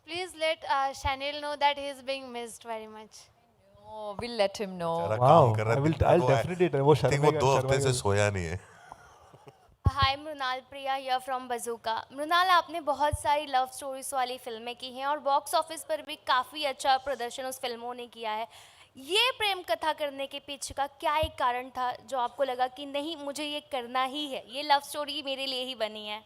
Please let Shanil know that he is being missed very much. Oh, we'll let him know. सारा काम Wow, कर रहा है दिन भर I'll वो definitely वो I think वो शर्मा 2 हफ्ते से शर्मा सोया नहीं है. हाय मृणाल प्रिया हियर फ्रॉम बजूका। मृणाल, आपने बहुत सारी लव स्टोरीज वाली फिल्में की हैं और बॉक्स ऑफिस पर भी काफ़ी अच्छा प्रदर्शन उस फिल्मों ने किया है। ये प्रेम कथा करने के पीछे का क्या एक कारण था जो आपको लगा कि नहीं, मुझे ये करना ही है, ये लव स्टोरी मेरे लिए ही बनी है?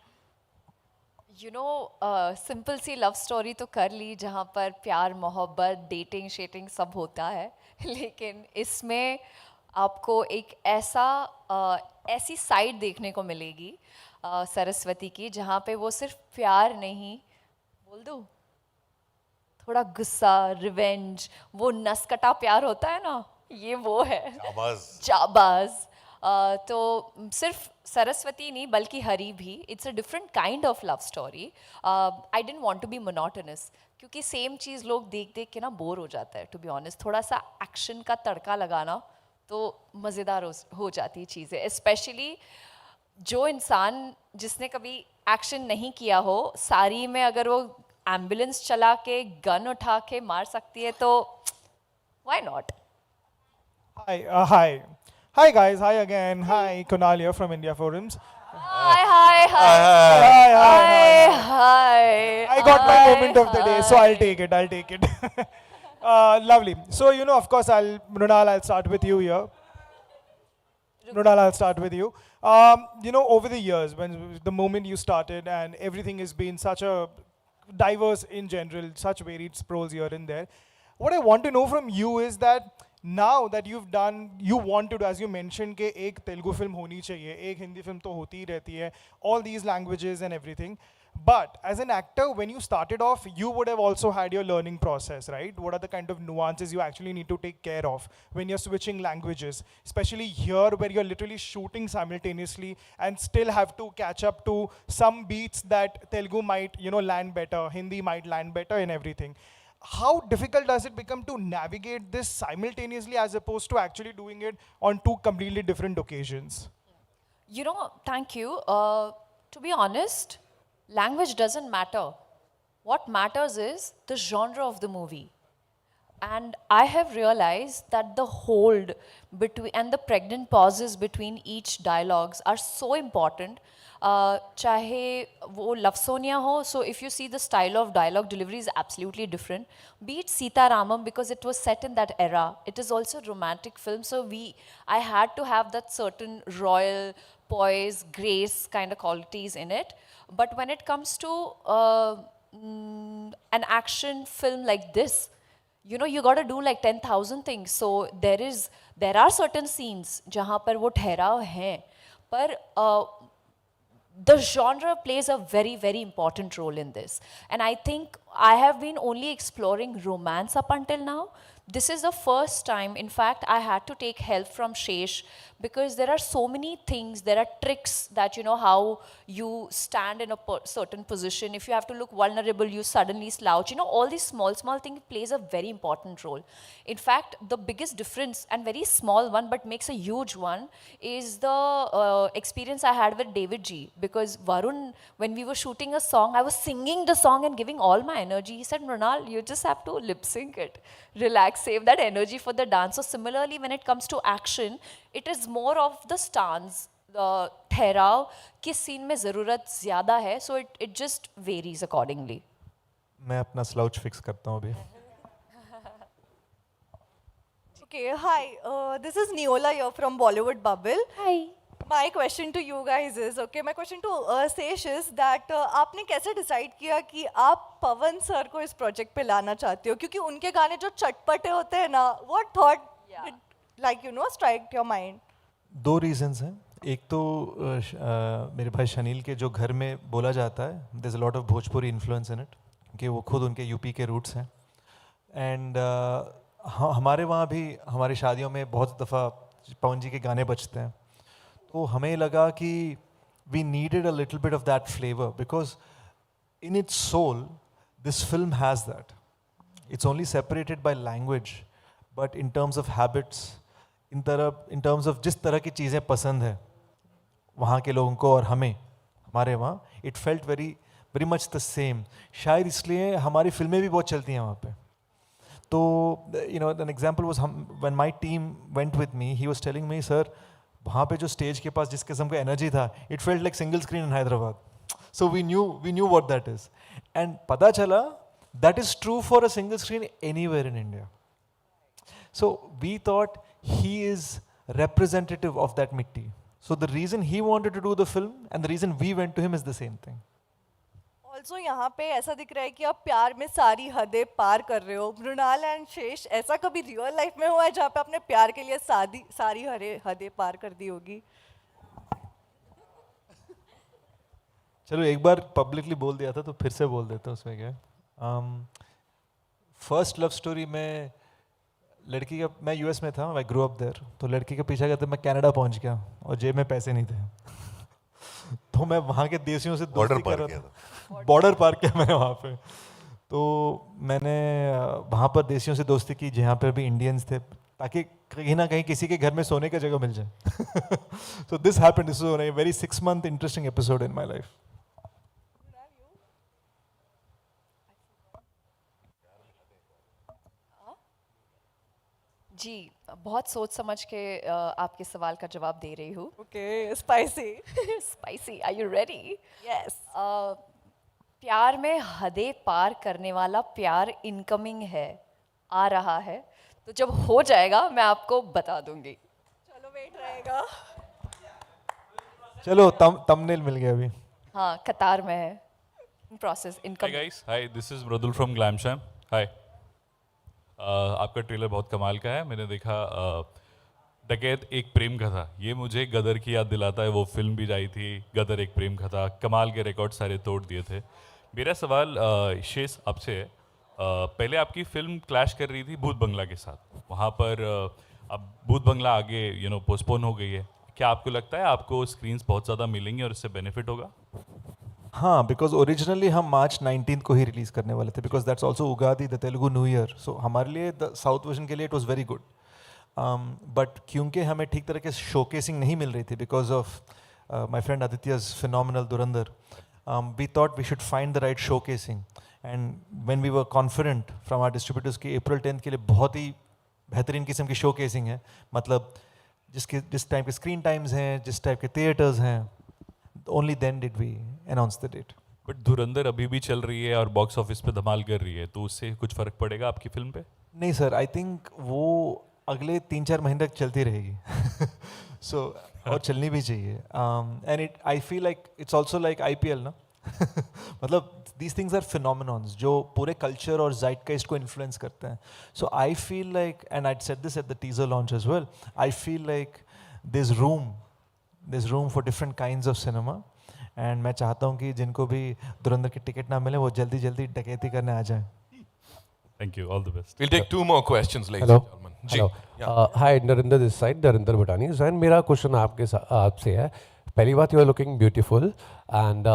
सिंपल सी लव स्टोरी तो कर ली जहाँ पर प्यार मोहब्बत डेटिंग शेटिंग सब होता है लेकिन इसमें आपको एक ऐसी साइड देखने को मिलेगी सरस्वती की जहाँ पे वो सिर्फ प्यार नहीं, बोल दूँ, थोड़ा गुस्सा, रिवेंज, वो नसकटा प्यार होता है ना, ये वो है आवाज जाबाज। तो सिर्फ सरस्वती नहीं बल्कि हरी भी, it's a different kind of love story. I don't want to be monotonous क्योंकि सेम चीज़ लोग देख देख के ना बोर हो जाता है। टू बी ऑनेस्ट, थोड़ा सा एक्शन का तड़का लगाना तो मज़ेदार हो जाती है चीज़ें, स्पेशली जो इंसान जिसने कभी एक्शन नहीं किया हो, सारी में अगर वो एम्बुलेंस चला के गन उठा के मार सकती है तो why not. Hi guys, hi again. Hi, Kunal here from India Forums. Hi hi hi Hi, hi, hi hi. Hi. I got my moment of the day, so I'll take it. I'll take it. Lovely. So of course, Mrunal, I'll start with you here. Mrunal, I'll start with you. Over the years, when the moment you started, and everything has been such a diverse in general, such varied scrolls here and there. What I want to know from you is that now that you've done, you want to do, as you mentioned, कि एक Telugu film होनी चाहिए, एक Hindi film तो होती ही रहती है, all these languages and everything. But as an actor, when you started off, you would have also had your learning process, right? What are the kind of nuances you actually need to take care of when you're switching languages? Especially here where you're literally shooting simultaneously and still have to catch up to some beats that Telugu might, land better, Hindi might land better and everything. How difficult does it become to navigate this simultaneously as opposed to actually doing it on two completely different occasions? Thank you. To be honest, language doesn't matter. What matters is the genre of the movie. And I have realized that the hold between and the pregnant pauses between each dialogues are so important. Chahe wo Love Sonia ho, so if you see the style of dialogue delivery is absolutely different. Be it Sita Ramam because it was set in that era. It is also a romantic film, so I had to have that certain royal poise, grace kind of qualities in it. But when it comes to an action film like this, you got to do like 10,000 things. So there are certain scenes जहाँ पर वो ठहराव है, पर the genre plays a very, very important role in this. And I think I have been only exploring romance up until now. This is the first time, in fact, I had to take help from Shesh because there are so many things, there are tricks that, how you stand in a certain position. If you have to look vulnerable, you suddenly slouch. All these small, small things plays a very important role. In fact, the biggest difference, and very small one, but makes a huge one, is the experience I had with David G. Because Varun, when we were shooting a song, I was singing the song and giving all my energy. He said, Mrunal, you just have to lip sync it. Relax, save that energy for the dance. So similarly, when it comes to action, it is more of the stance, the ठहराव किस scene में ज़रूरत ज़्यादा है, so it just varies accordingly. मैं अपना slouch fix करता हूँ अभी. Okay, hi. This is Neola here from Bollywood Bubble. Hi. My question to you guys is, my question to Sesh is that आपने कैसे decide किया कि आप पवन सर को इस project पे लाना चाहते हो? क्योंकि उनके गाने जो चटपटे होते हैं ना, what thought did, strike your mind? दो reasons हैं. एक तो मेरे भाई शनील के जो घर में बोला जाता है, there's a lot of Bhojpuri influence in it, कि वो खुद उनके यूपी के roots हैं. And हमारे वहाँ भी हमारी शादियों में बहुत दफ़ा पवन जी के गाने बजते हैं. तो हमें लगा कि we needed a little bit of that flavor because in its soul this film has that. It's only separated by language, but in terms of habits, in terms of जिस तरह की चीज़ें पसंद है वहाँ के लोगों को और हमें हमारे वहाँ, it felt very very much the same. शायद इसलिए हमारी फिल्में भी बहुत चलती हैं वहाँ पे. तो you know an example was um when my team went with me, he was telling me, sir वहाँ पे जो स्टेज के पास जिस किस्म का एनर्जी था, it felt like single screen in Hyderabad. So we knew what that is. And पता चला that is true for a single screen anywhere in India. So we thought he is representative of that mitti. So the reason he wanted to do the film and the reason we went to him is the same thing. Also यहाँ पे ऐसा दिख रहा है कि आप प्यार में सारी हदें पार कर रहे हो. मृणाल एंड शेष, ऐसा कभी रियल लाइफ में हुआ है जहाँ पे आपने प्यार के लिए सारी हदें पार कर दी होगी? चलो एक बार पब्लिकली बोल दिया था तो फिर से बोल देता हूँ, उसमें क्या है. फर्स्ट लव स्टोरी में लड़की का, मैं यूएस में था, आई ग्रो अप देयर, तो लड़की का पीछा करते मैं कनाडा पहुंच गया और जेब में पैसे नहीं थे. तो मैं वहाँ के देसियों से दोस्ती कर रहा था. बॉर्डर पार किया मैंने वहाँ पे. तो मैंने वहाँ पर देसियों से दोस्ती की जहाँ पर भी इंडियंस थे, ताकि कहीं ना कहीं किसी के घर में सोने का जगह मिल जाए. So this happened. This was a very 6 month interesting episode in my life. जी, बहुत सोच समझ के आपके सवाल का जवाब दे रही हूँ. Okay, spicy. Spicy, are you ready? Yes. प्यार में हदें पार करने वाला प्यार इनकमिंग है, आ रहा है. तो जब हो जाएगा मैं आपको बता दूंगी. चलो वेट रहेगा. चलो thumbnail मिल गया अभी. हाँ, कतार में है. Process Hi incoming. guys, hi, this is Mradul from Glamsham. Hi. आपका ट्रेलर बहुत कमाल का है. मैंने देखा डकैत एक प्रेम कथा, ये मुझे गदर की याद दिलाता है. वो फिल्म भी आई थी गदर एक प्रेम कथा, कमाल के रिकॉर्ड सारे तोड़ दिए थे. मेरा सवाल शेष आपसे है, पहले आपकी फिल्म क्लैश कर रही थी भूत बंगला के साथ, वहाँ पर अब भूत बंगला आगे पोस्टपोन हो गई है. क्या आपको लगता है आपको स्क्रीन्स बहुत ज़्यादा मिलेंगी और इससे बेनिफिट होगा? हाँ, बिकॉज ओरिजिनली हम मार्च 19 को ही रिलीज करने वाले थे, because that's also Ugadi, the Telugu new year. So हमारे लिए द साउथ वर्जन के लिए it was very good. But क्योंकि हमें ठीक तरह के शोकेसिंग नहीं मिल रही थी because of my friend Aditya's phenomenal Dhurandhar, we thought we should find the right showcasing. And when we were confident from our distributors कि April 10th के लिए बहुत ही बेहतरीन किस्म की शोकेसिंग है, मतलब जिस टाइप के स्क्रीन टाइम्स हैं, जिस टाइप के थिएटर्स हैं, only then did we announce the date. But धुरंधर अभी भी चल रही है और बॉक्स ऑफिस पे धमाल कर रही है, तो उससे कुछ फर्क पड़ेगा आपकी फिल्म पे? नहीं सर, आई थिंक वो अगले 3-4 महीने तक चलती रहेगी. सो और चलनी भी चाहिए. And it I feel like it's also like IPL ना. मतलब दीज थिंग्स आर फिनोमिनॉन्स जो पूरे कल्चर और ज़ाइटकाइस्ट को इन्फ्लुएंस करते हैं. So I feel like, and I said this at the teaser launch as well, I feel like there's room for different kinds of cinema. And मैं चाहता हूँ कि जिनको भी धुरंधर की टिकट ना मिले वो जल्दी जल्दी डकैती करने आ जाए. Thank you, all the best. We'll take 2 more questions, ladies Hello. and gentlemen. जी, hello, yeah. Hi, Narinder this side, Narinder Bhatani. Jain, मेरा क्वेश्चन आपसे है. पहली बात, you are looking beautiful and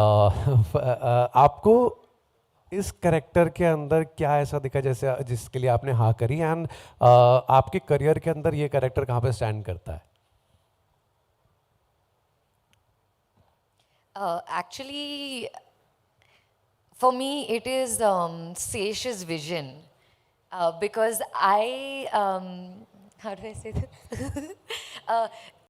आपको इस कैरेक्टर के अंदर क्या ऐसा दिखा जैसे जिसके लिए आपने हाँ करी, एंड आपके करियर के अंदर ये कैरेक्टर कहाँ पे स्टैंड करता है? Actually, for me, it is Sesh's vision, because how do I say this?